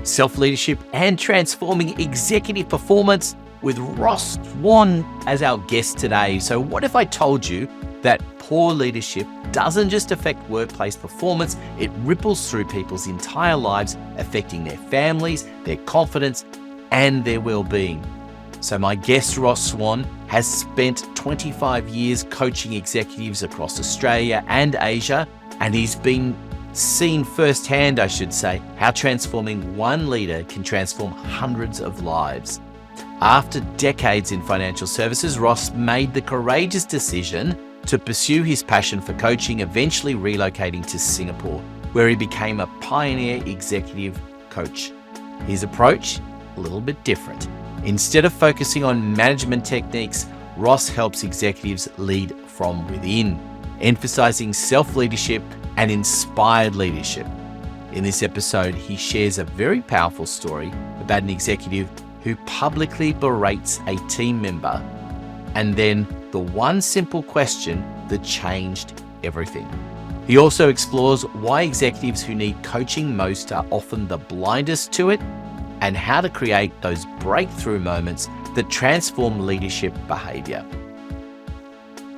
self-leadership and transforming executive performance with Ross Swan as our guest today. So what if I told you that poor leadership doesn't just affect workplace performance, it ripples through people's entire lives, affecting their families, their confidence, and their well-being. So my guest, Ross Swan, has spent 25 years coaching executives across Australia and Asia, and he's been seen firsthand, I should say, how transforming one leader can transform hundreds of lives. After decades in financial services, Ross made the courageous decision to pursue his passion for coaching, eventually relocating to Singapore, where he became a pioneer executive coach. His approach, a little bit different. Instead of focusing on management techniques, Ross helps executives lead from within, emphasizing self-leadership and inspired leadership. In this episode, he shares a very powerful story about an executive who publicly berates a team member, and then the one simple question that changed everything. He also explores why executives who need coaching most are often the blindest to it, and how to create those breakthrough moments that transform leadership behavior.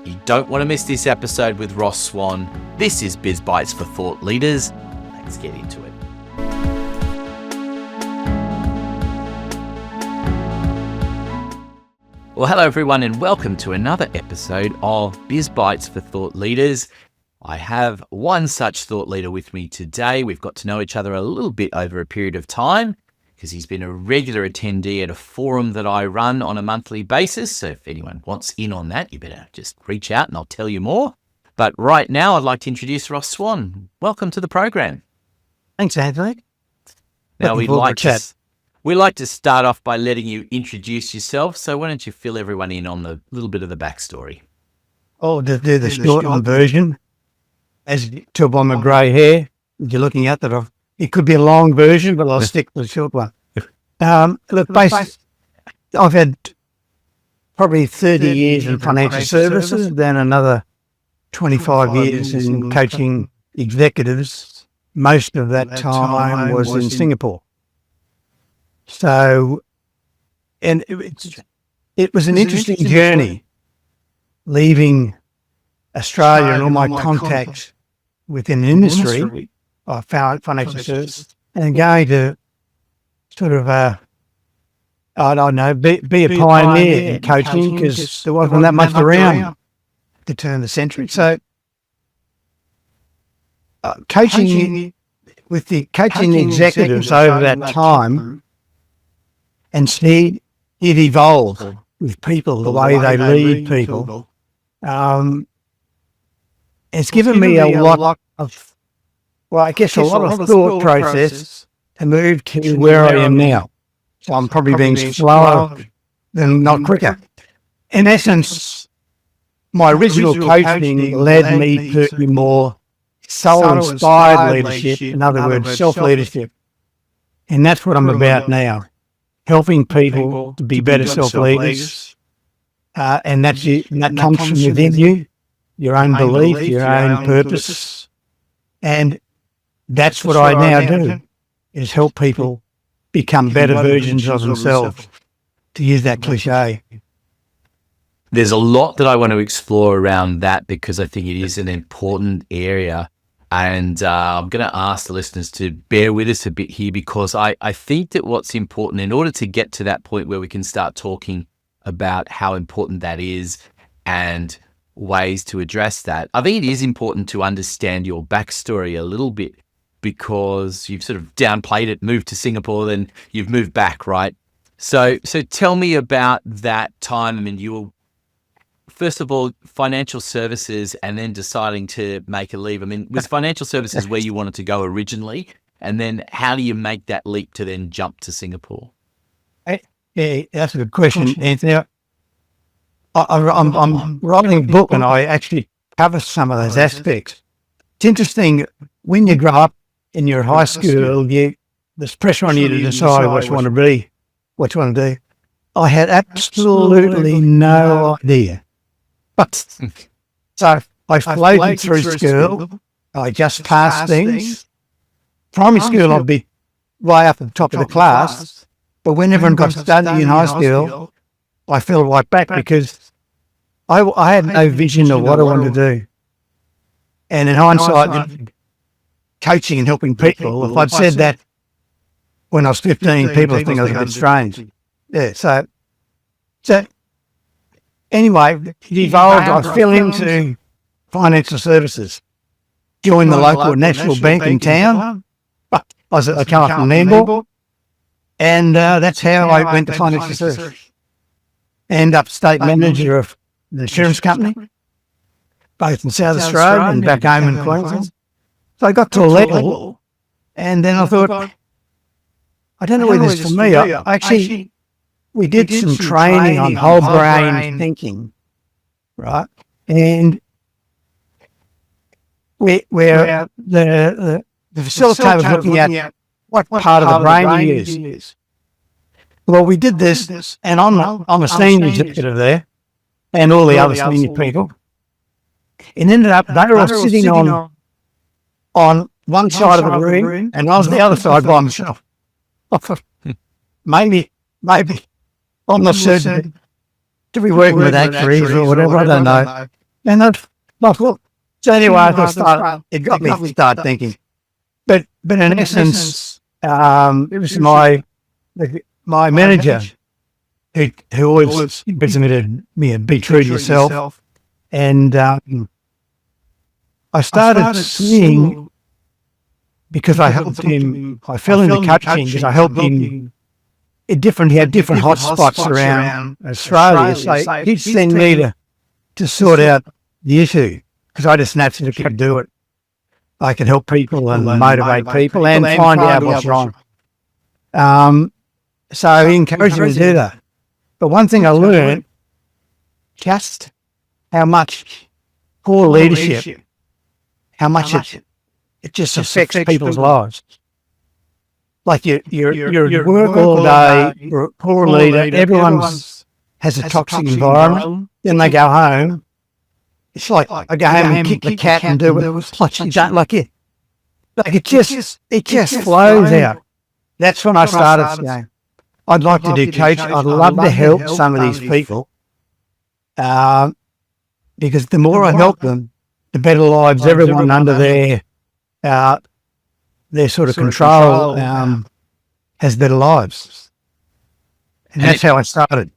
You don't want to miss this episode with Ross Swan. This is Biz Bites for Thought Leaders. Let's get into it. Well, hello everyone, and welcome to another episode of Biz Bites for Thought Leaders. I have one such thought leader with me today. We've got to know each other a little bit over a period of time, because he's been a regular attendee at a forum that I run on a monthly basis. So if anyone wants in on that, you better just reach out and I'll tell you more. But right now, I'd like to introduce Ross Swan. Welcome to the program. Thanks, Anthony. Now, we like to start off by letting you introduce yourself. So why don't you fill everyone in on the little bit of the backstory? Oh, to do the short version. As you tell by my grey hair, you're looking at that. It could be a long version, but I'll stick to the short one. Look, basically, I've had probably 30 years in financial services, then another 25 years in coaching executives. Most of that time was in Singapore. So, and it was an interesting journey, leaving Australia and all my contacts within the industry. I found financial services, and going to sort of, I don't know, be a pioneer in coaching, because there wasn't that much around at the turn of the century. So coaching executives over that time and see it evolve with people, the way they lead people. It's given me a lot of, well, I guess a lot of thought process to move to where I am now. So I'm probably being slower than not quicker. In essence, my original coaching led me to more soul-inspired leadership, in other words, self-leadership. And that's what I'm about now, helping people to be better self-leaders. And that comes from within you, your own belief, your own purpose. And that's what I now do, is help people become better versions of themselves, to use that cliche. There's a lot that I want to explore around that, because I think it is an important area. And I'm going to ask the listeners to bear with us a bit here, because I think that what's important, in order to get to that point where we can start talking about how important that is and ways to address that, I think it is important to understand your backstory a little bit, because you've sort of downplayed it, moved to Singapore, then you've moved back, right? So tell me about that time. I mean, you were, first of all, financial services, and then deciding to make a leap. I mean, was financial services where you wanted to go originally? And then how do you make that leap to then jump to Singapore? Yeah, that's a good question, Anthony. I'm writing a book, and I actually cover some of those aspects. It's interesting, when you grow up in your high school, there's pressure on you to decide what you want to be, what you want to do. I had absolutely no idea. So I floated through school. I just passed things. Primary school, I'd be way up at the top of the class. But when everyone got studying in high school, I fell right back because I had no vision of what I wanted to do. And in hindsight, coaching and helping people, if I'd said that when I was 15, people would think I was a bit strange. Yeah, so anyway, it evolved. I fell into financial services, joined the local national bank in town. I came up from Nambour, and that's how I went to financial services. End up state manager of the insurance company, both in South Australia and back home in Queensland. So I got to a level, and then I thought, I don't know whether this is for me. Actually, we did some training on whole brain thinking, right? And where the facilitator was looking at what part of the brain you use. Well, we did this, and I'm a senior executive there, and all the other senior people. It ended up they were all sitting on one side of the room, and I was the other side by myself. I thought, maybe, I'm not certain. To be working with actuaries or whatever, I don't know. And I thought, so anyway, it got me to start thinking. But in essence, it was my manager who always implemented me, be true to yourself. And I started seeing, because I helped him, I fell into coaching because I helped him. He had different hot spots around Australia. So he'd send me to sort out the issue because I just naturally could do it. I could help people and motivate people and find out what's wrong. So he encouraged me to do that. But one thing I learned, just how much poor leadership, how much it just affects people's lives. Like you work all day, you're a poor leader, everyone has a toxic environment, then they go home. It's like I go home and kick the cat and do what you don't like it. Like it just flows out. That's when I started saying, I'd like to do coaching. I'd love to help some of these people. Because the more I help them, the better lives everyone under their sort of control has better lives. And that's how I started.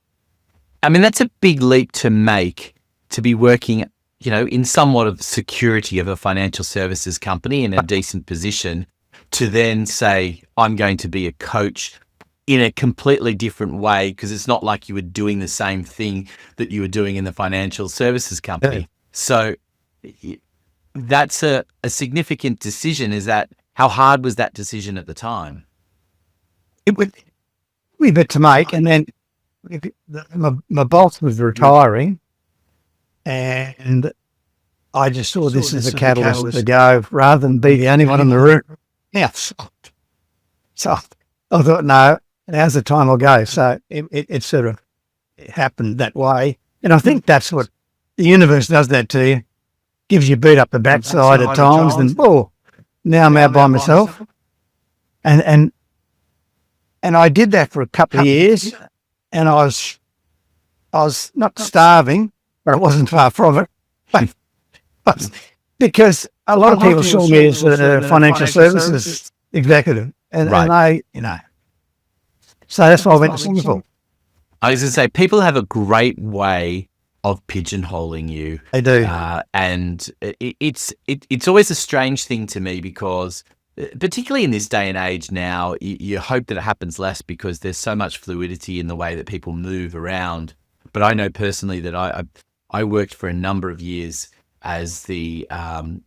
I mean, that's a big leap to make, to be working, in somewhat of security of a financial services company in a decent position, to then say, I'm going to be a coach in a completely different way, because it's not like you were doing the same thing that you were doing in the financial services company. Yeah. So that's a significant decision. How hard was that decision at the time? It was a bit to make, and then my boss was retiring, and I just saw this as a catalyst to go rather than be the only one in the room. Yeah, so I thought, no, now's the time I'll go. So it sort of happened that way, and I think that's what the universe does. That to you, gives you beat up the backside at times, and now I'm out by myself, and I did that for a couple of years, and I was not starving, but I wasn't far from it. But because a lot of people saw me as a financial services executive, and I, so that's why I went to Singapore. I was going to say, people have a great way of pigeonholing you. They do, and it's always a strange thing to me, because particularly in this day and age now, you hope that it happens less because there's so much fluidity in the way that people move around. But I know personally that I worked for a number of years as the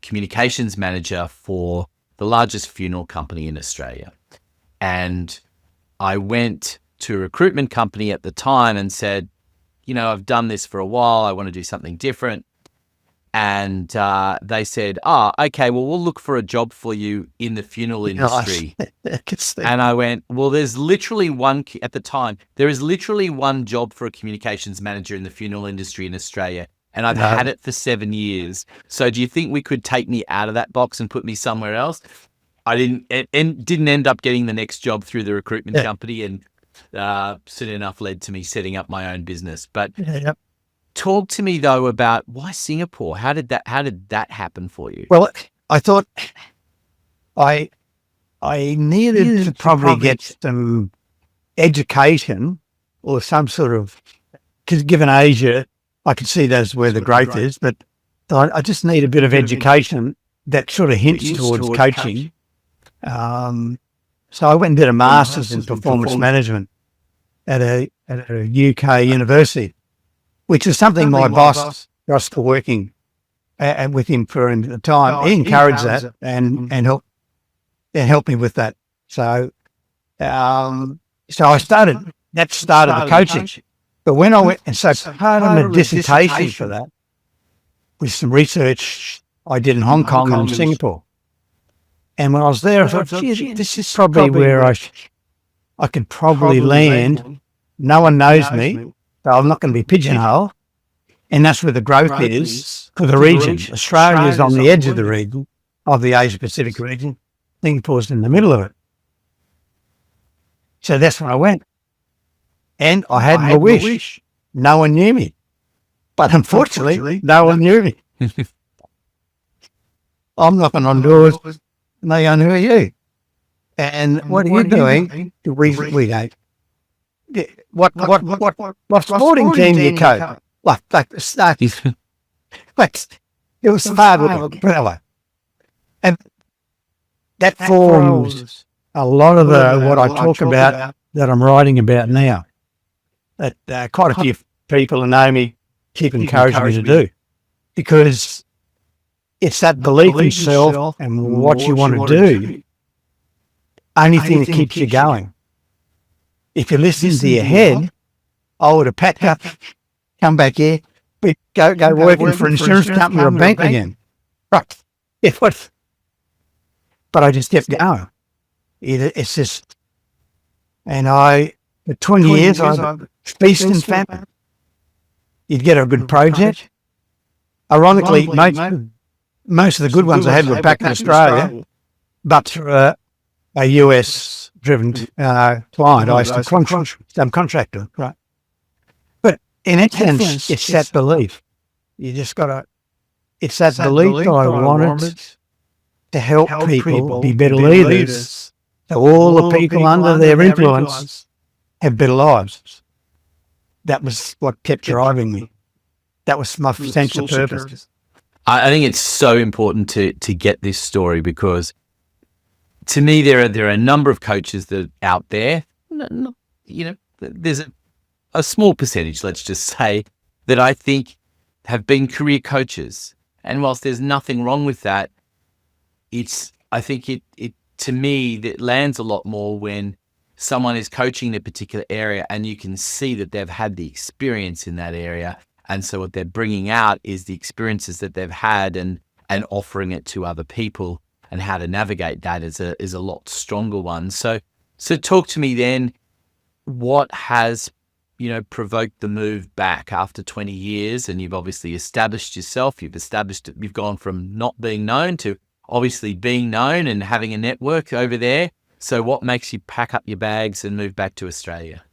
communications manager for the largest funeral company in Australia. And I went to a recruitment company at the time and said, I've done this for a while. I want to do something different. And they said, okay, well, we'll look for a job for you in the funeral industry. And I went, well, there's literally at the time, there is literally one job for a communications manager in the funeral industry in Australia. And I've had it for 7 years. So do you think we could take me out of that box and put me somewhere else? I didn't end up getting the next job through the recruitment company, and soon enough led to me setting up my own business. But talk to me though about why Singapore? How did that happen for you? Well, I thought I needed to probably get some education or some sort of, because given Asia, I could see that's where the growth is, but I just need a bit of education that sort of hints towards coaching. So I went and did a master's in performance management at a UK university, which is something my boss, Ross, for working with him for a time, he encouraged that and helped me with that. So I started the coaching. But when I went, and so part of the dissertation for that was some research I did in Hong Kong and Singapore. And when I was there, I thought, gee, this is probably where I could probably land. No one knows me, so I'm not going to be pigeonholed. And that's where the growth is for the region. Australia's on the edge of the region, of the Asia-Pacific region. Singapore's in the middle of it. So that's when I went. And I had my wish. No one knew me. But unfortunately, no one knew me. I'm knocking on doors, and they go, who are you? And what are you doing? We go, what sporting team do you coach? Like the start. It was hard. And that forms a lot of what I talk about that I'm writing about now. That quite a few people who know me keep encouraging me to do, because it's that belief in self and what you want to do, only thing that keeps you going. If you listen to your head, I would have packed up, come back here, go working for an insurance company or a bank again. Right. But I just kept going. It's just, and for 20 years, I feast and famine. You'd get a good project. Ironically, most of the good ones I had were back in Australia, but through a US-driven client, I used to subcontractor, right? But in essence, it's that belief. You just got to, it's that belief that I wanted to help people be better leaders, so all the people under their influence have better lives. That was what kept driving me. That was my essential purpose. I think it's so important to get this story, because to me there are a number of coaches that are out there. There's a small percentage, let's just say, that I think have been career coaches. And whilst there's nothing wrong with that, I think it to me that lands a lot more when someone is coaching in a particular area and you can see that they've had the experience in that area. And so what they're bringing out is the experiences that they've had and offering it to other people, and how to navigate that is a lot stronger one. So talk to me then, what has, provoked the move back after 20 years? And you've obviously established yourself, you've gone from not being known to obviously being known and having a network over there. So what makes you pack up your bags and move back to Australia?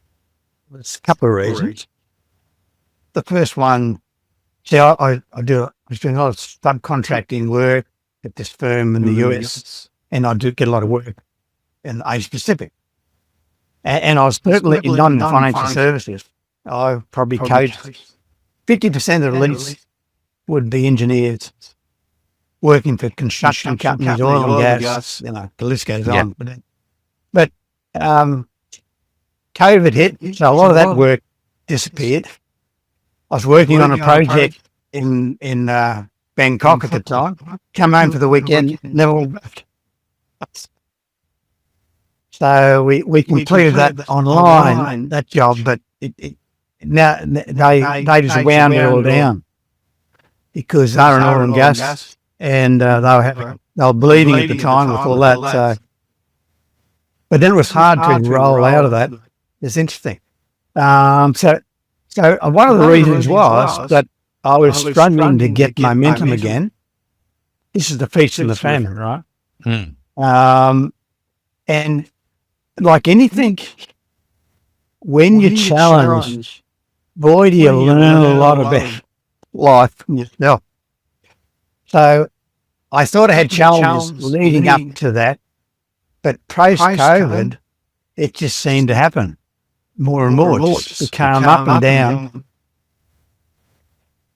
There's a couple of reasons. The first one, I was doing a lot of subcontracting work at this firm in the US, and I do get a lot of work in Asia Pacific. And I was certainly not in the financial services. I probably coached 50% of the leads would be engineers working for construction companies, oil and gas, the list goes on. But COVID hit, so a lot of that work disappeared. I was working on a project in Bangkok at the time. Come home for the weekend, never went back. So we completed that online, that job, but now they just wound it all down, because they were in oil and gas, and they were bleeding at the time with all that. So, but then it was hard to roll out of that. It's interesting. So one of the reasons was that I was struggling to get momentum again. This is the feast and the famine, right? And And like anything, when you challenge, boy, do you learn a lot about life and yourself. So I thought I had challenges leading up to that, but post-COVID, it just seemed to happen more and more. It just became up and down.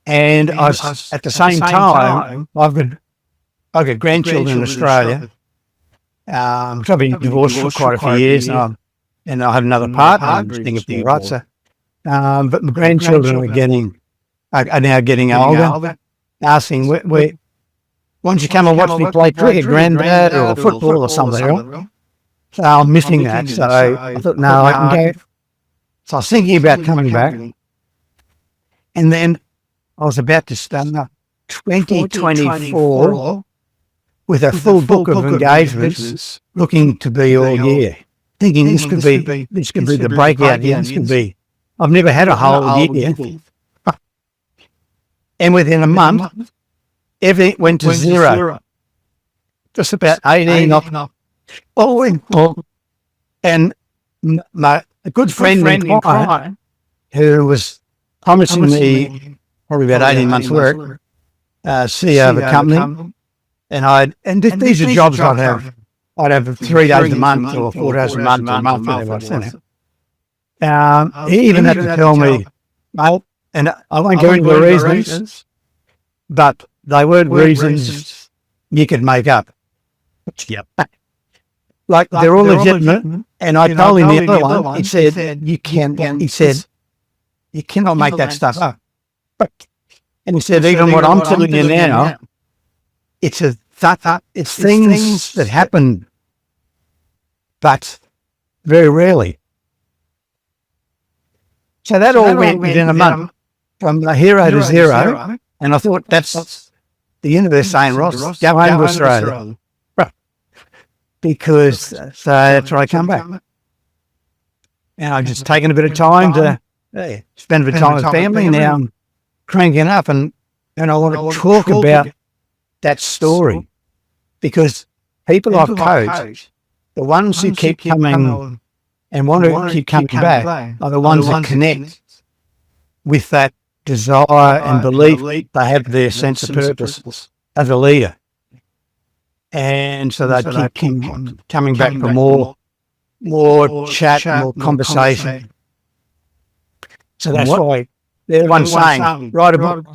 And I was, at the same time, I've got grandchildren in Australia. I've been divorced for quite a few years, and I have another partner in Singapore, right? So, but my grandchildren are now getting older, asking, why don't you come and watch me play cricket, granddad, or football or something else? So I'm missing that. So I thought, no, I can go. So I was thinking about coming back. And then I was about to start 2024 with a full book of engagements looking to be all year. Thinking this could be the breakout year. This could be, I've never had a whole year. And within a month, everything went to zero. Just about 18 off. And a good friend and client who was promising me probably about 18 months' work, CEO of a company, and these are jobs I'd have 3 days a month or 4 days a month or a month, whatever. He even had to tell me, mate, and I won't go into the reasons, but they weren't reasons you could make up. Yep. Like they're all legitimate. And I told him the other one, he said, you cannot make that stuff up. And he said, even what I'm telling you now, it's things that happen, but very rarely. So that all went within a month, from a hero to zero. And I thought, that's the universe saying, Ross, go home to Australia. Because so that's where I come back. And I've just taken a bit of time to spend a bit of time with family. Now I'm cranking up, and I want to talk about that story, because people I've coached, the ones who keep coming and want to keep coming back, are the ones that connect with that desire and belief they have their sense of purpose as a leader. And so they keep coming back for more chat, more conversation. So that's why they're the ones saying, write a book.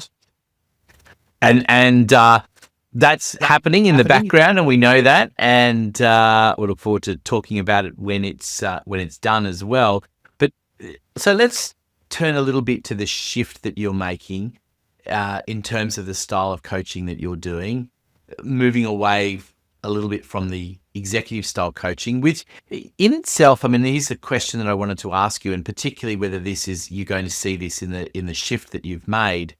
And that's happening in the background, and we know that. And we'll look forward to talking about it when it's done as well. But so let's turn a little bit to the shift that you're making in terms of the style of coaching that you're doing, moving away a little bit from the executive style coaching, which in itself, I mean, here's a question that I wanted to ask you, and particularly whether you're going to see this in the shift that you've made.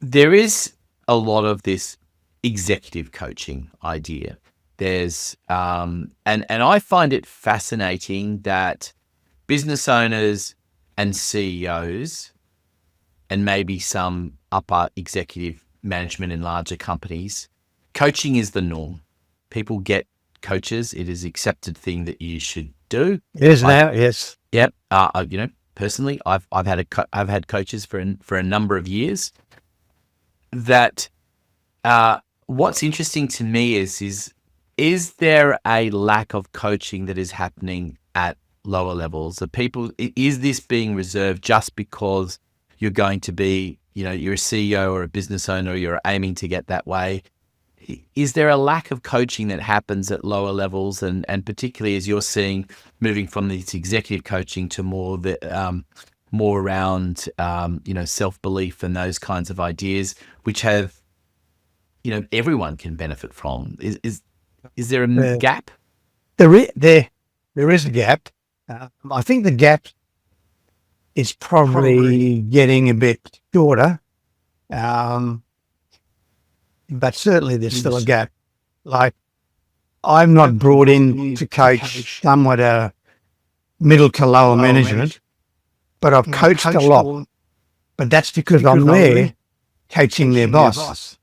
There is a lot of this executive coaching idea. There's and I find it fascinating that business owners and CEOs and maybe some upper executive management in larger companies, coaching is the norm. People get coaches. It is an accepted thing that you should do. It is now, yes. Yep. Personally, I've had coaches for a number of years. That what's interesting to me is there a lack of coaching that is happening at lower levels? Is this being reserved just because you're going to be, you're a CEO or a business owner, or you're aiming to get that way? Is there a lack of coaching that happens at lower levels, and particularly as you're seeing moving from this executive coaching to more around self-belief and those kinds of ideas, which have everyone can benefit from? Is there a gap? There is a gap. I think the gap is probably getting a bit shorter. But certainly there's still a gap. Like, I'm not brought in to coach someone at middle to lower management, but I've coached a lot. But that's because I'm there coaching their boss.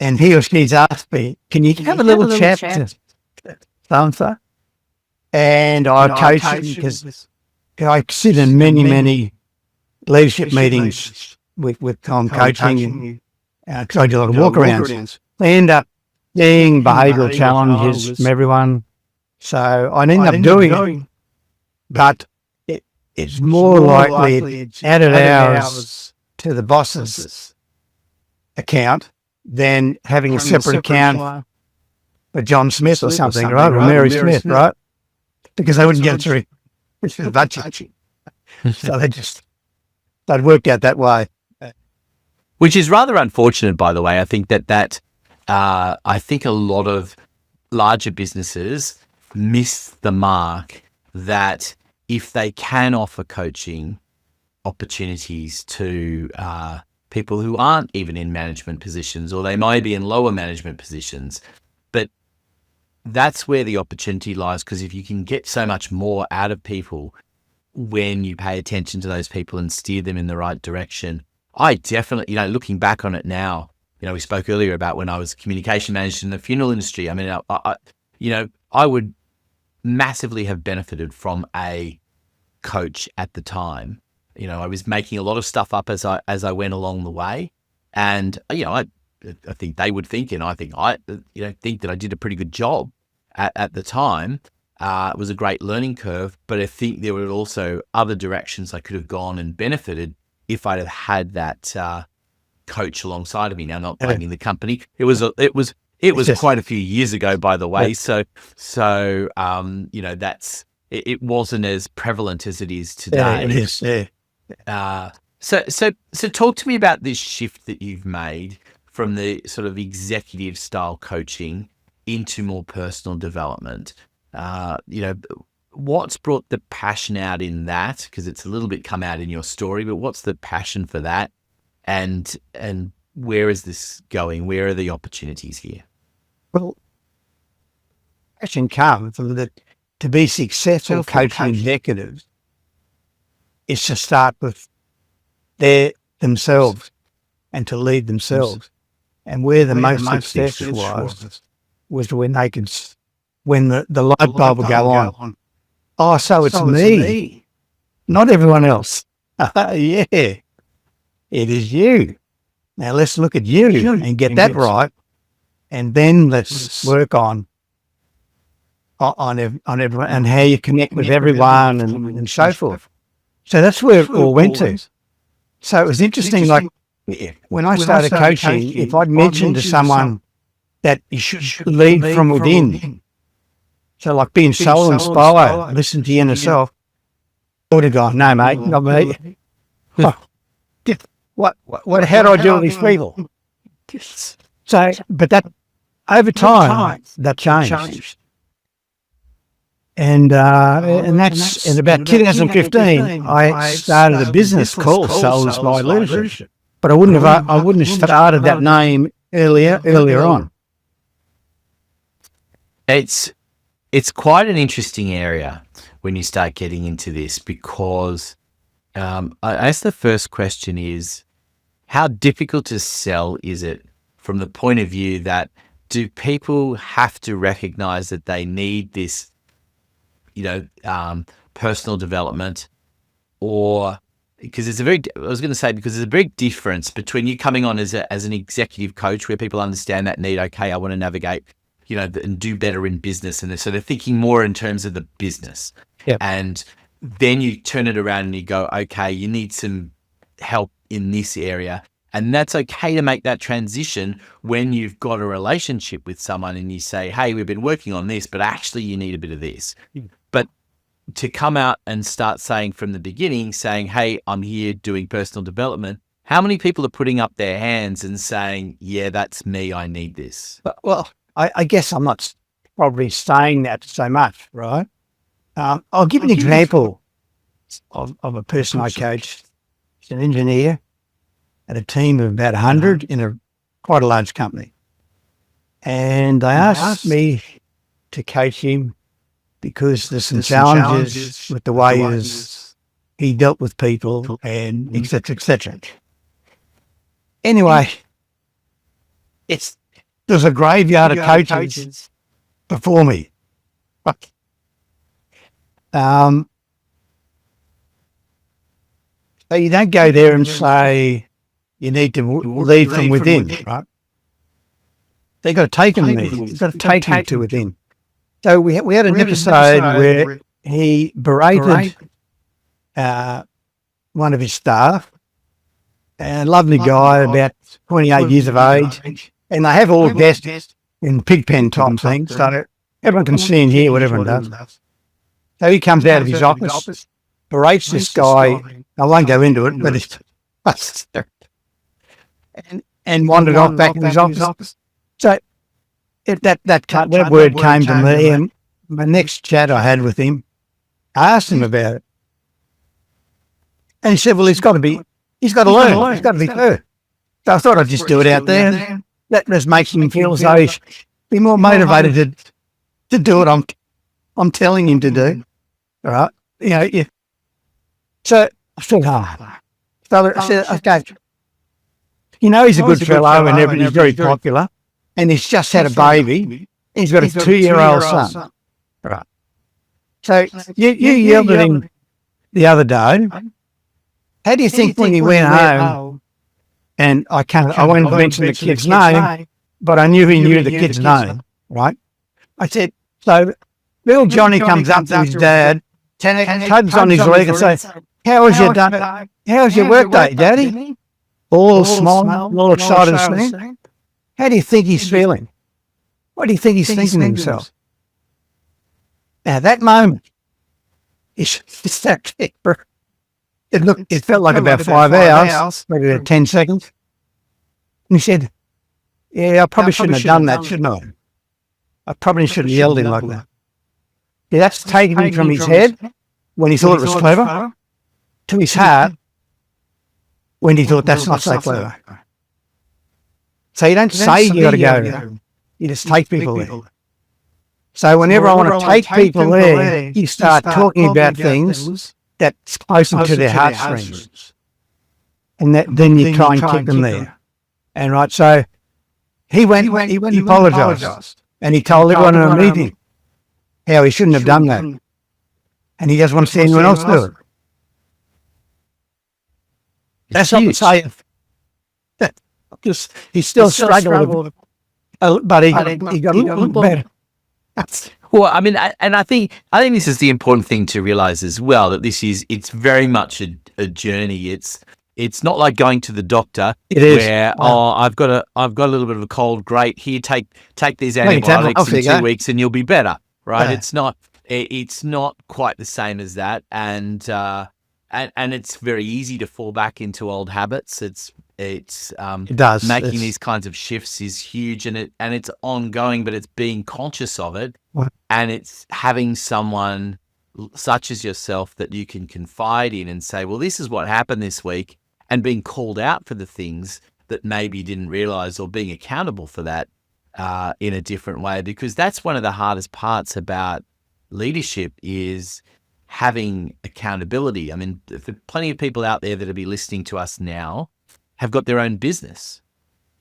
and he or she's asked me, can you have a little chat to so-and-so? And I coach him because I sit in many leadership meetings with Tom coaching, because I do a lot of walk-arounds. They end up seeing behavioural challenges from everyone. So I end up doing it, but it's more likely it's added hours to the boss's account than having a separate account for John Smith or something, right? Or Mary Smith, right? Because they wouldn't get through the budget. So they'd worked out that way. Which is rather unfortunate, by the way. I think I think a lot of larger businesses miss the mark that if they can offer coaching opportunities to people who aren't even in management positions, or they might be in lower management positions, but that's where the opportunity lies, because if you can get so much more out of people when you pay attention to those people and steer them in the right direction. I definitely, looking back on it now, we spoke earlier about when I was communication manager in the funeral industry. I mean, I would massively have benefited from a coach at the time. I was making a lot of stuff up as I went along the way, and I think they would think, and I think think that I did a pretty good job at the time. It was a great learning curve, but I think there were also other directions I could have gone and benefited if I'd have had that coach alongside of me. Now, not blaming the company. It was quite a few years ago, by the way. So it wasn't as prevalent as it is today. Yeah, it is. Yeah. So talk to me about this shift that you've made from the sort of executive style coaching into more personal development. What's brought the passion out in that? Because it's a little bit come out in your story, but what's the passion for that? And where is this going? Where are the opportunities here? Well, passion comes from that. To be successful coaching executives is to start with themselves and to lead themselves. And where the most success was when they could, when the light bulb would go on. Oh, so it's me, not everyone else. Yeah, it is you. Now let's look at you and get that right, and then let's work on everyone and how you connect with everyone and so forth. So that's where it all went to. So it was interesting. Like when I started coaching, if I'd mentioned to someone that you should lead from within, so like being soul inspired, listen to your inner self, I would have gone, no, mate, not me. What? How do I deal with these people? So, but that over time that changed. And that's in about 2015. I started a business called Soul Inspired Leadership, but I wouldn't have started that name earlier on. It's quite an interesting area when you start getting into this, because I guess the first question is, how difficult to sell is it from the point of view that do people have to recognize that they need this personal development, or because there's a big difference between you coming on as an executive coach where people understand that need. Okay, I want to navigate, and do better in business. And so they're thinking more in terms of the business. Yep. And then you turn it around and you go, okay, you need some help in this area. And that's okay to make that transition when you've got a relationship with someone and you say, hey, we've been working on this, but actually you need a bit of this. But to come out and start saying from the beginning, saying, hey, I'm here doing personal development, how many people are putting up their hands and saying, yeah, that's me, I need this? Well, I guess I'm not probably saying that so much, right? I'll give an example of a person I coached. He's an engineer at a team of about 100 in quite a large company. And they asked me to coach him because there's some challenges with the way he dealt with people and et cetera, et cetera. Anyway, it's there's a graveyard of coaches before me. So you don't go there and say you need to lead from within, right? They've got to take them there. You've got to take them to within. So we had an episode where he berated one of his staff, a lovely guy, about 28 years of age, and they have all desks in Pigpen type thing, so everyone can see and hear what everyone does. So he comes out of his office, berates this guy. I won't go into it, but it's and wandered off back in his office. So that word came to me, and my next chat I had with him, I asked him about it, and he said, "Well, he's got to learn. He's got to be fair." So I thought I'd just do it out there. That just makes him feel as though he'd be more motivated to do what I'm telling him to do. All right, yeah. So I said, so I said, okay. He's a good fellow and everything. He's very popular, and he's just had a baby. He's got a 2-year-old son. Right. So you yelled at him the other day. How do you think when he went home? And I won't mention the kid's name, but I knew he knew the kid's name, right? I said, so little Johnny comes up to his dad, tugs on his leg and says, how's your work day, Daddy? All smile, all excited and singing. How do you think he's feeling? What do you think he's thinking to himself? Now that moment, it's that kick, bro. It felt like about 5 hours, maybe 10 seconds. And he said, yeah, I probably shouldn't have done that, shouldn't I? I probably shouldn't have yelled him like that. Yeah, that's taken him from his head when he thought it was clever to his heart when he thought that's not so clever. So you don't say you got to go there. You just take people there. So whenever I want to take people there, you start talking about things that's closer to their heartstrings. And then you try and keep them there. And right, so he apologised. And he told everyone in a meeting how he shouldn't have done that. And he doesn't want to see anyone else do it. That's not to say because he still struggled, but he got a little better. Well, I mean, and I think this is the important thing to realize as well, that it's very much a journey. It's not like going to the doctor where I've got a little bit of a cold. Great, here take these antibiotics in 2 weeks and you'll be better. Right? Yeah. It's not quite the same as that, and it's very easy to fall back into old habits. It does. Making these kinds of shifts is huge, and it's ongoing, but it's being conscious of it, and it's having someone such as yourself that you can confide in and say, well, this is what happened this week, and being called out for the things that maybe you didn't realize, or being accountable for that in a different way, because that's one of the hardest parts about leadership is having accountability. I mean, for plenty of people out there that will be listening to us now have got their own business.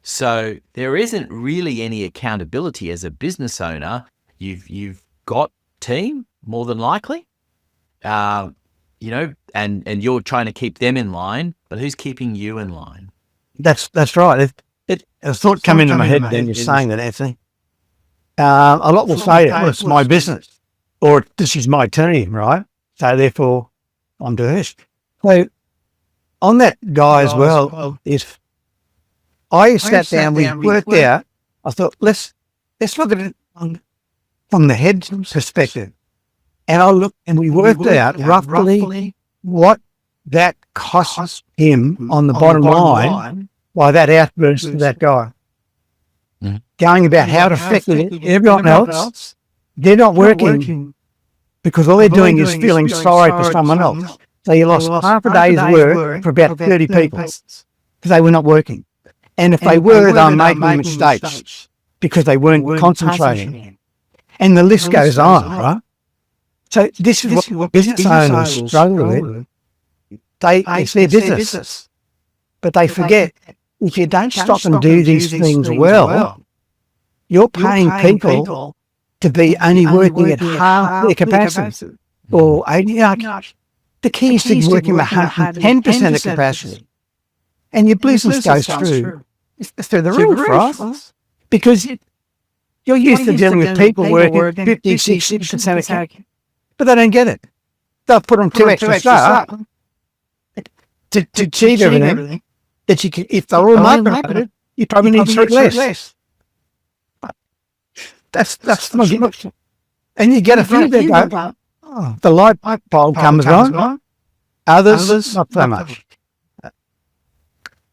So there isn't really any accountability as a business owner. You've got team, more than likely, and you're trying to keep them in line, but who's keeping you in line? That's right. A thought come into my head then you're saying that, Anthony. A lot will say, well, it's my business, or this is my team, right? So therefore, I'm doing this. So on that guy as well, if I sat down, we worked out, I thought, let's look at it from the head perspective. And we worked out roughly what that cost him on the bottom line by that outburst of that guy. Mm-hmm. Going about how it affected everyone else. They're not working because all they're doing is feeling sorry for someone else. So you lost half a day's work for about 30 people because they were not working. And if they were making mistakes because they weren't concentrating. And the list goes on, right? So this is what business owners struggle with. It's their business, but they forget if you don't stop and do these things well, You're paying people to be only working at half their capacity or 80. The key is to be working at 110% of capacity. And your business goes through the roof, right? Because you're used to dealing with people working 50, 60% of capacity, but they don't get it. They'll put on 2 extra staff to achieve everything that you can. If they're all motivated, you probably need 3 less. That's not good. And you get a few that go, the light bulb comes on, others not so much.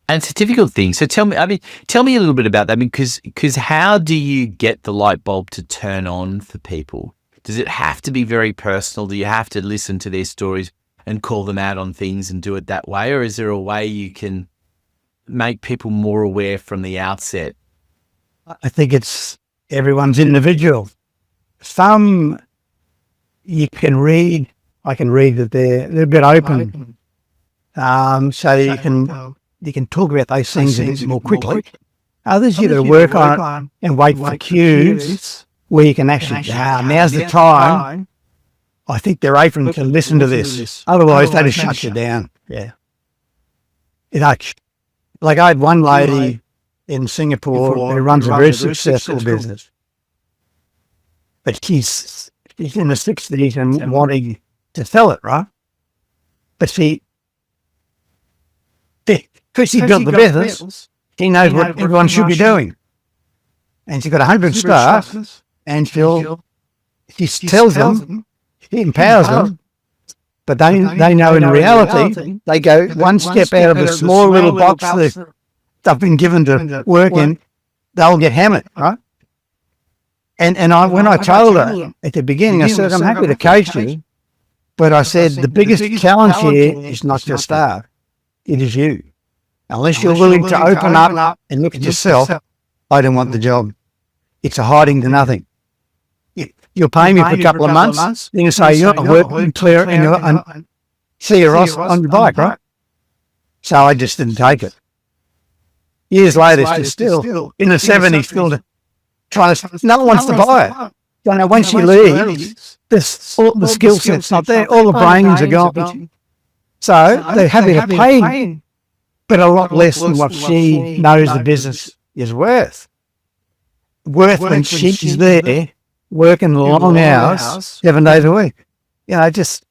And it's a difficult thing. So tell me a little bit about that. Because how do you get the light bulb to turn on for people? Does it have to be very personal? Do you have to listen to their stories and call them out on things and do it that way? Or is there a way you can make people more aware from the outset? I think it's everyone's individual. Some you can read. I can read that they're a bit open, so you can talk about those things a bit more quickly. Others you got to work on it and wait for cues where you can actually. Now's the time. I think they're open to listen to this. Otherwise, they just shut you down. Yeah. Like I had one lady in Singapore who runs a very successful business, but she's in the 60s and wanting to sell it, right? But because she built the business, she knows what everyone should be doing. And she's got 100 staff, and she tells them, she empowers them, but they know in reality, they go one step out of the small little box that they've been given to work in, they'll get hammered, right? And when I told her at the beginning, I said, I'm happy to coach you, but I said, the biggest challenge here is not your staff, it is you. Unless you're willing to open up and look at yourself, I don't want the job. It's a hiding to nothing. You'll pay me for a couple of months, then you say, you're not working clear, and see you, Ross, on your bike, right? So I just didn't take it. Years later, she's still in the 70s, still trying to, no one wants to buy it. You know, when she leaves, all the skill set's not there, all the brains are gone. So they're happy to pay, but a lot less than what she knows the business is worth. When she's there, working long hours, 7 days a week. You know, just,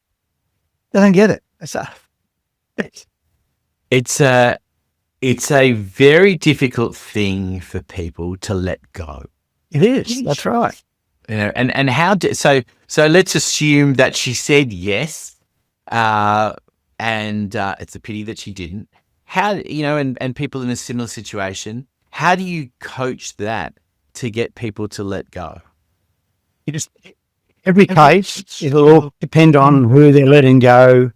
they don't get it. It's a very difficult thing for people to let go. It is. That's right. You know, and how so let's assume that she said yes, and it's a pity that she didn't. How, you know, and people in a similar situation, how do you coach that to get people to let go? Every case, it'll all depend on who they're letting go.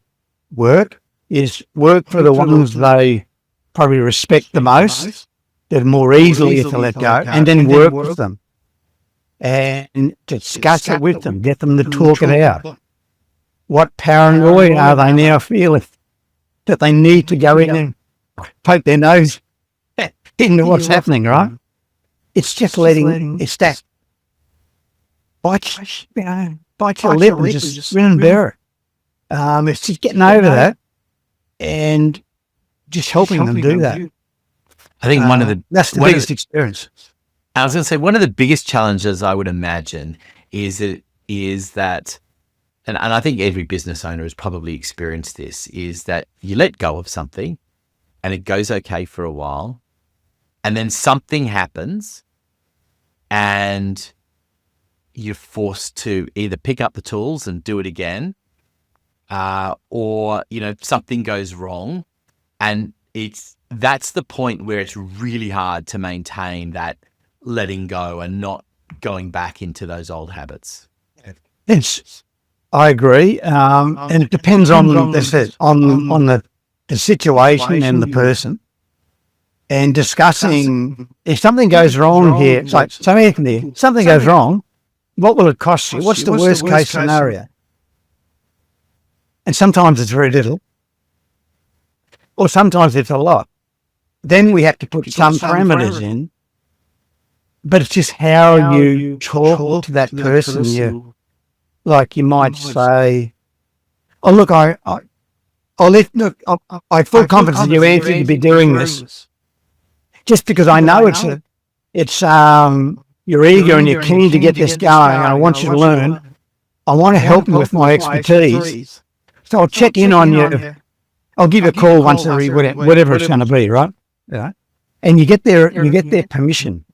Work for the ones they probably respect the most. They're more easily to let go, and then work with them and discuss it with them, get them to talk it out. What paranoia are they now feeling that they need to go in and poke their nose into what's happening, right? It's just letting it's that bite your lip and just grin and bear it. It's just getting over that and just helping them do that. I think that's the biggest experience. I was going to say, one of the biggest challenges I would imagine is that, and I think every business owner has probably experienced this, is that you let go of something and it goes okay for a while, and then something happens and you're forced to either pick up the tools and do it again, or, you know, something goes wrong, and that's the point where it's really hard to maintain that letting go and not going back into those old habits. Yes, I agree, and it depends on the situation and the person, and discussing if something goes wrong here. So Anthony, something goes wrong. What will it cost you? What's the worst case scenario? And sometimes it's very little, or sometimes it's a lot. Then we have to put some parameters in but it's just how you talk to that person. You might say, "Oh, look, I feel confidence in you, Anthony, to be doing this, just because I know it's you're eager and you're keen to get this going, and I want you to learn. I want to help you with my expertise, so I'll check in on you. I'll give you a call once every whatever it's going to be, right? Yeah, and you get their permission.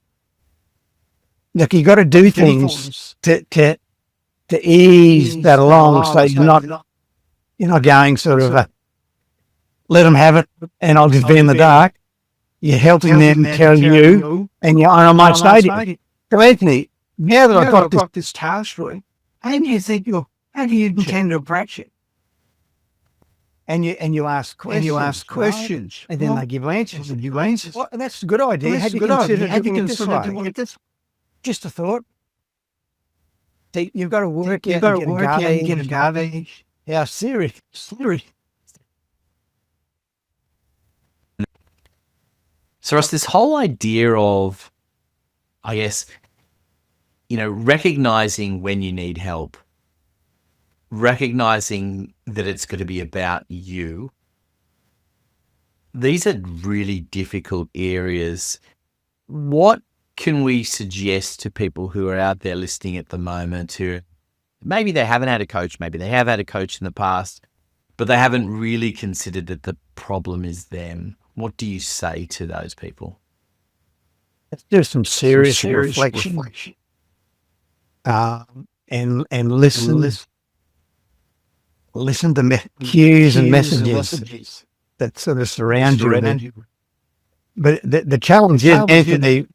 Look, you got to do things to ease that along, so you're not going sort of let them have it, and I'll just be in the dark. You're helping them tell you, and I might say to you, "So Anthony, now that I've got this task for you, how do you intend to approach it?" And you ask questions, and then they give answers. Well, that's a good idea. Have you considered doing it this way? Just a thought. See, you've got to work out and get a garbage. How serious. So Ross, this whole idea of, I guess, recognizing when you need help, recognizing that it's going to be about you, these are really difficult areas. What can we suggest to people who are out there listening at the moment who maybe they haven't had a coach, maybe they have had a coach in the past, but they haven't really considered that the problem is them? What do you say to those people? Let's do some serious reflection. And listen to cues and messages that sort of surround you. But the challenge is, Anthony,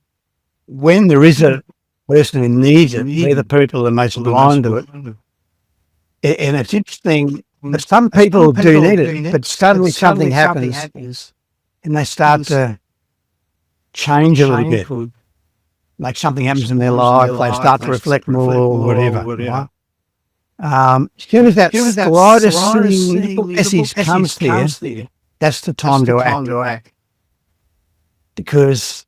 when there is a person who needs it, they're the people that are most blind to it. And it's interesting that some people do need it, but suddenly something happens and they start to change a little bit. Like something happens in their life, they start to reflect more or whatever. Right? As soon as that slightest little message comes there, that's the time to act. Because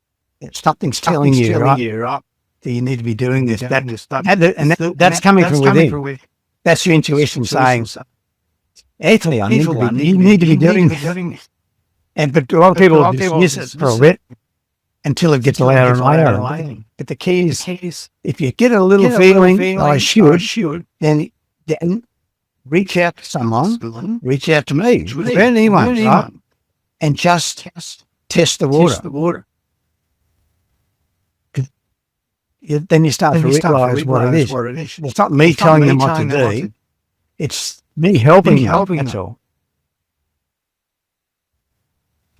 something's telling you, right, that you need to be doing this. That's coming from within. That's your intuition saying, Anthony, you need to be doing this. But a lot of people dismiss it for a bit until it gets louder and louder. But the key is, if you get a little feeling, I should, then reach out to someone, reach out to me, anyone, right? And just test the water. Then you start to realise what it is. It's not me telling them what to do. It's me helping them, that's all.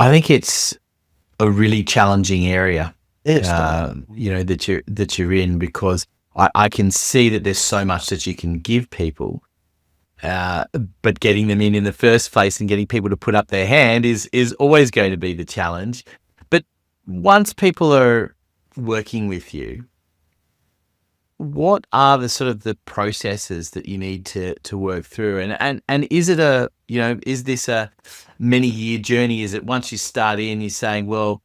I think it's a really challenging area, that you're in, because I can see that there's so much that you can give people, but getting them in the first place and getting people to put up their hand is always going to be the challenge. But once people are working with you, what are the sort of the processes that you need to work through? And is it is this a many-year journey? Is it once you start in, you're saying, well,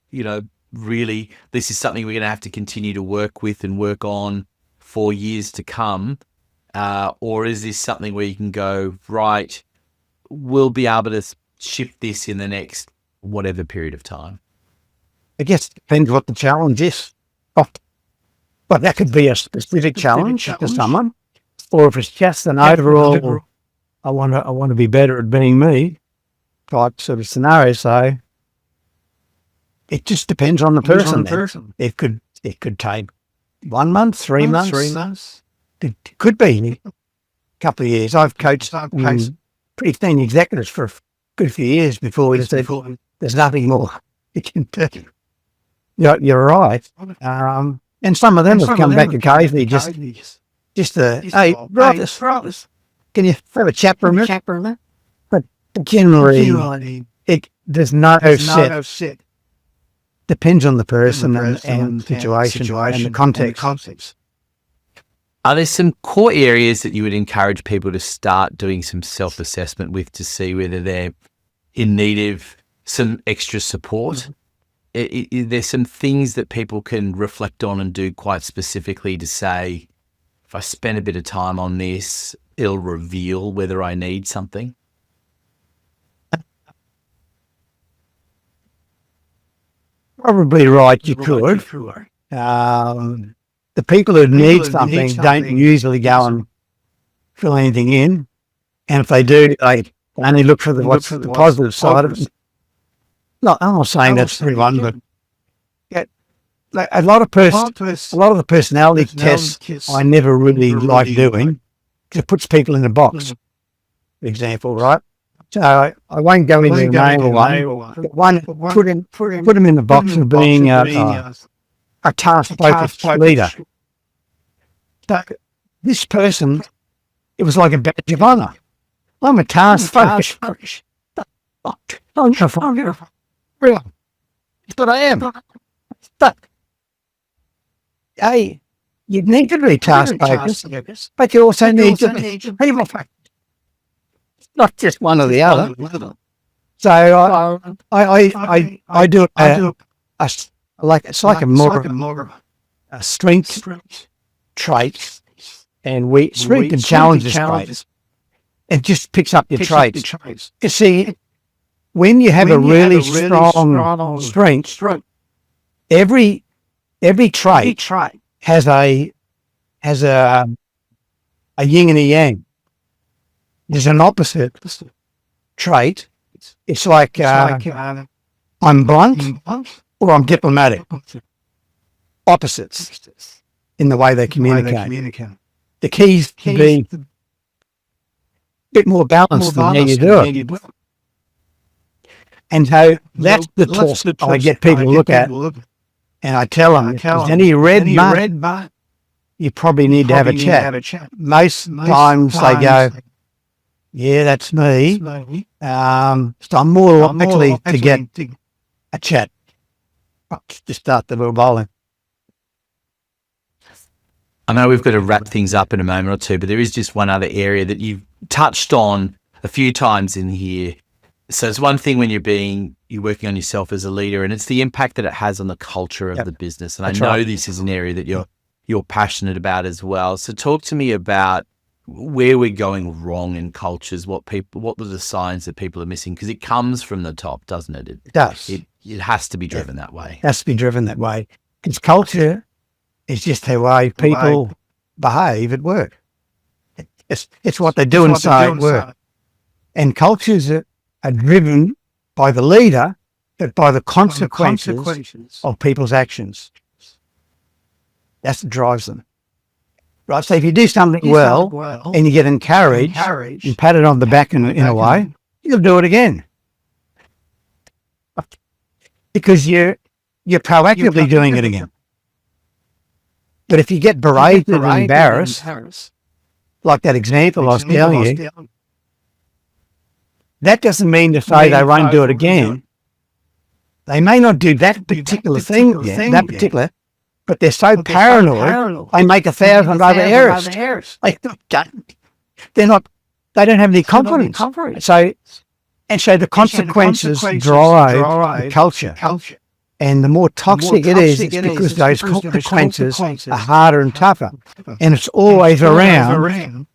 really, this is something we're going to have to continue to work with and work on for years to come? Or is this something where you can go, right, we'll be able to shift this in the next whatever period of time? I guess it depends what the challenge is. But that could be a specific challenge to someone, or if it's just an overall, I want to be better at being me type sort of scenario. So it just depends on the person. It could take 1 month, 3 months. It could be a couple of years. I've coached pretty senior executives for a good few years before we said there's nothing more you can do. You're right. And some of them have come back occasionally just hey, write this. Can you have a chat for a minute? But generally, there's no set. Depends on the person and situation and the context. Are there some core areas that you would encourage people to start doing some self-assessment with to see whether they're in need of some extra support? there's some things that people can reflect on and do quite specifically to say, if I spend a bit of time on this, it'll reveal whether I need something? Probably right, you could. The people who need something don't usually go and fill anything in. And if they do, they only look for what's the positive side of it. No, I'm not saying that's everyone, but like a lot of the personality tests I never really like doing because it puts people in a box, for example, right? So I won't go into the name of one. Put them in the box of being a task-focused leader. So this person, it was like a badge of honour. I'm a task-focused. Really, that's what I am. Hey, you need to be task-focused, but you also need to be people focused. Not just one or the other. So I do it's like a more a strength trait, and strength and challenges traits. It just picks up your traits. You see, when you have a really strong strength, every trait has a yin and a yang. There's an opposite trait. It's like I'm blunt or I'm diplomatic. Opposites in the way they communicate. The key is to be a bit more balanced than how you do it. And so that's the test I get people to look at. And I tell them, if there's any red mark, you probably need to have a chat. Most times they go, yeah, that's me. So I'm more likely to get a chat to start the ball bowling. I know we've got to wrap things up in a moment or two, but there is just one other area that you've touched on a few times in here. So it's one thing when you're working on yourself as a leader, and it's the impact that it has on the culture of the business. And I know this is an area that you're passionate about as well. So talk to me about where we're going wrong in cultures, what are the signs that people are missing? Because it comes from the top, doesn't it? It does. It has to be driven that way. It has to be driven that way. Because culture is just the way people behave at work. It's what they do and say at work. And cultures are driven by the leader, but by the consequences of people's actions. That's what drives them. Right, so if you do something well and you get encouraged and patted on the back in a way, you'll do it again. Because you're proactively doing it again. But if you get berated and embarrassed, like that example I was telling you, that doesn't mean to say they won't do it again. They may not do that particular thing again, but they're so paranoid, they make 1,000 other errors. They don't have any confidence. So the consequences drive the culture. And the more toxic it is, it's because those consequences are harder and tougher. And it's always around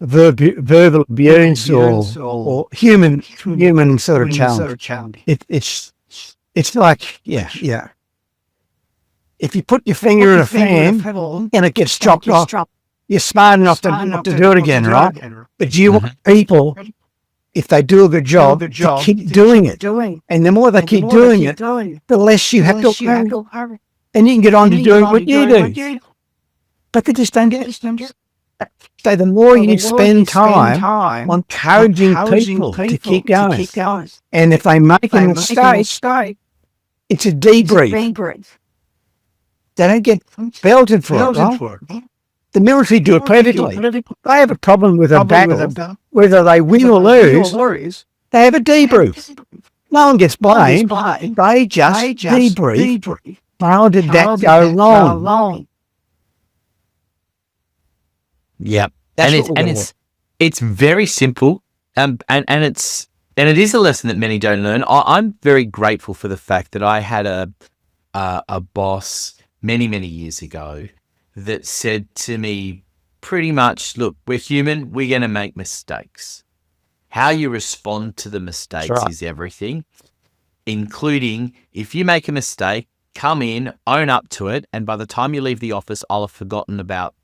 verbal abuse or human sort of challenge. It's like, yeah. If you put your finger in a fan and it gets chopped off, you're smart enough to do it again, right? But you want people, if they do a good job, to keep doing it. And the more they keep doing it, the less you have to learn. And you can get on to doing what you do. But they just don't get it. So the more you spend time on encouraging people to keep going, and if they make a mistake, it's a debrief. They don't get belted for it, right? The military do it perfectly. They have a problem with a battle, whether they win or lose, they have a debrief. No one gets blamed. They just debrief. How did that go wrong? Yeah, and it's very simple, and it's And it is a lesson that many don't learn. I'm very grateful for the fact that I had a boss many, many years ago that said to me pretty much, look, we're human, we're going to make mistakes. How you respond to the mistakes is everything, including if you make a mistake, come in, own up to it, and by the time you leave the office, I'll have forgotten about,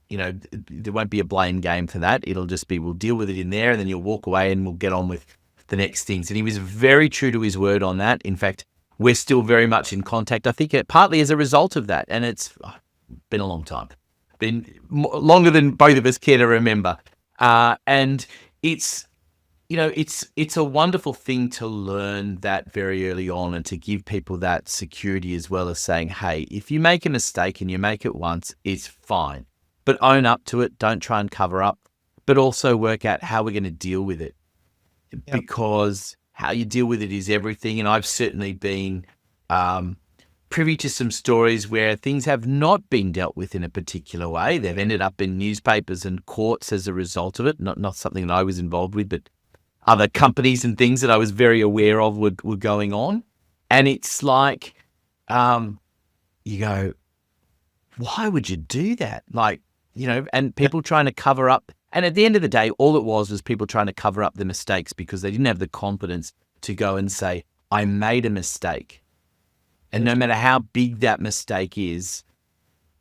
there won't be a blame game for that. It'll just be, we'll deal with it in there, and then you'll walk away and we'll get on with the next things. And he was very true to his word on that. In fact, we're still very much in contact. I think partly as a result of that, and it's been a long time, been longer than both of us care to remember. And it's, it's a wonderful thing to learn that very early on, and to give people that security, as well as saying, hey, if you make a mistake and you make it once, it's fine, but own up to it. Don't try and cover up, but also work out how we're going to deal with it, because how you deal with it is everything. And I've certainly been privy to some stories where things have not been dealt with in a particular way. They've ended up in newspapers and courts as a result of it. Not something that I was involved with, but other companies and things that I was very aware of were going on. And it's like, you go, why would you do that? Like, and people trying to cover up. And at the end of the day, all it was people trying to cover up the mistakes because they didn't have the confidence to go and say, I made a mistake. And no matter how big that mistake is,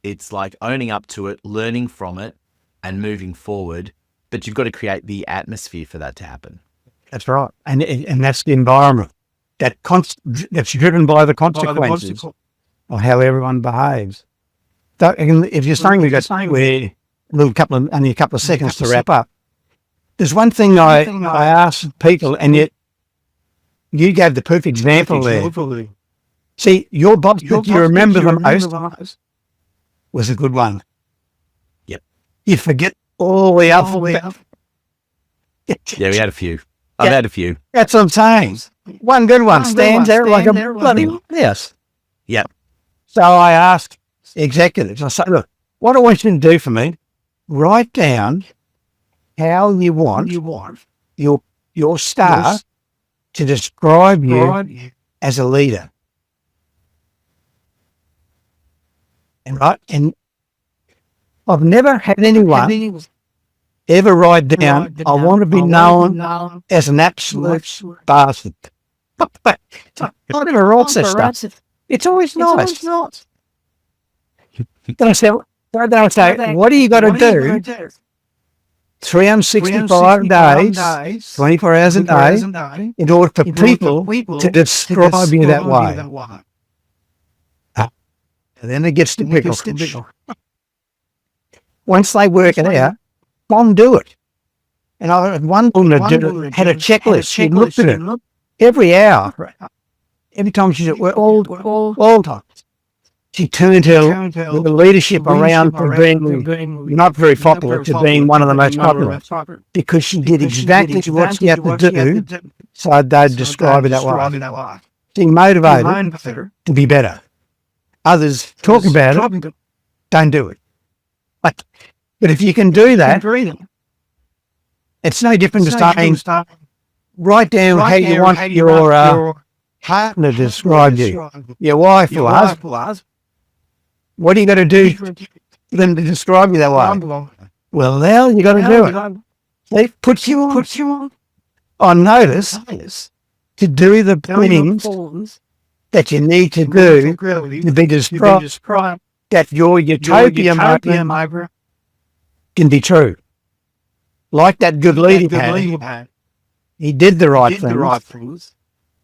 it's like owning up to it, learning from it, and moving forward. But you've got to create the atmosphere for that to happen. That's right. And that's the environment that's driven by the consequences of how everyone behaves. So, if you're saying we've got only a couple of seconds to wrap up, there's one thing I ask people, and yet you gave the perfect example there. See, your boss that you remember the most was a good one. Yep. You forget all the alphabet. Yeah, we had a few. I've had a few. That's what I'm saying. One good one stands out like a bloody yes. Yep. So I asked executives, I said, look, what I want you to do for me, write down how you want your staff to describe you as a leader. And I've never had anyone ever write down, I want to be known as an absolute bastard. I never wrote that stuff. It's always nice. Then I say, what are you got to do 365 days, 24 hours a day, in order for people to describe you that way? And then it gets to pickle. Once they work it out, Mom, do it. And I had one woman that had a checklist. She looked at it every hour. Every time she's at work, all time. She turned her leadership around from being not very popular to being one of the most popular, because she did exactly what she had to do, so they'd describe it that way. Being motivated to be better. Others talk about it, don't do it. But if you can do that, it's no different to saying, write down how you want your partner to describe you, your wife or husband. What are you going to do for them to describe you that way? Well, now you got to do it. They put you on notice to do the things that you need to do to be described, that your utopia moment can be true. Like that good leader had. He did the right things,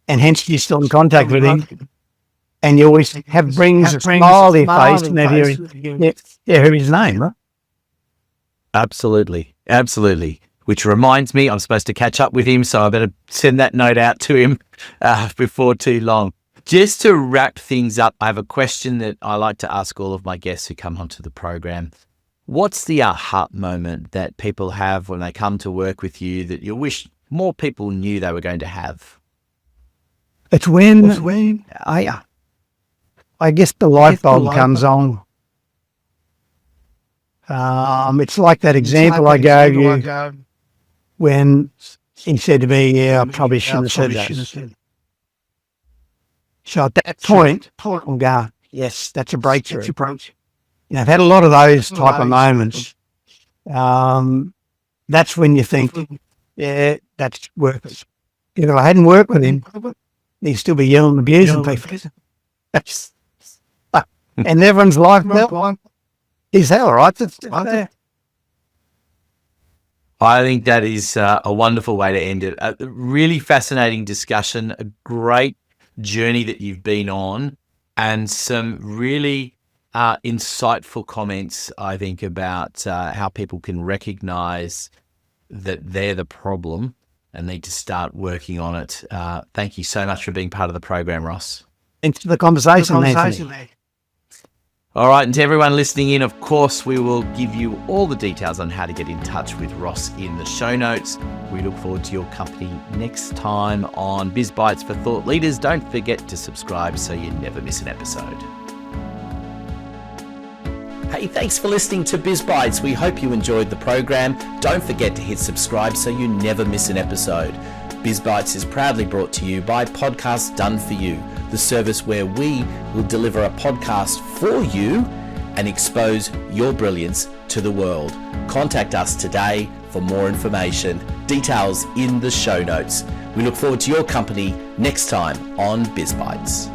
and hence you're still in contact with him, and you always brings a smile to your face and hear his name, right? Absolutely. Which reminds me, I'm supposed to catch up with him, so I better send that note out to him before too long. Just to wrap things up, I have a question that I like to ask all of my guests who come onto the program. What's the aha moment that people have when they come to work with you that you wish more people knew they were going to have? It's when I guess the light bulb comes on. It's like that example I gave you when he said to me, yeah, I probably shouldn't have said that. So at that point, I'm going, yes, that's a breakthrough. I've had a lot of those type of moments. That's when you think, yeah, that's worthless. If I hadn't worked with him, he'd still be yelling and abusing people. And everyone's life now is hell, right? I think that is a wonderful way to end it. A really fascinating discussion, a great journey that you've been on, and some really insightful comments, I think, about how people can recognize that they're the problem and need to start working on it. Thank you so much for being part of the program, Ross. Thanks for the conversation, Anthony. All right, and to everyone listening in, of course, we will give you all the details on how to get in touch with Ross in the show notes. We look forward to your company next time on Biz Bites for Thought Leaders. Don't forget to subscribe so you never miss an episode. Hey, thanks for listening to Biz Bites. We hope you enjoyed the program. Don't forget to hit subscribe so you never miss an episode. Biz Bites is proudly brought to you by Podcasts Done For You, the service where we will deliver a podcast for you and expose your brilliance to the world. Contact us today for more information. Details in the show notes. We look forward to your company next time on Biz Bites.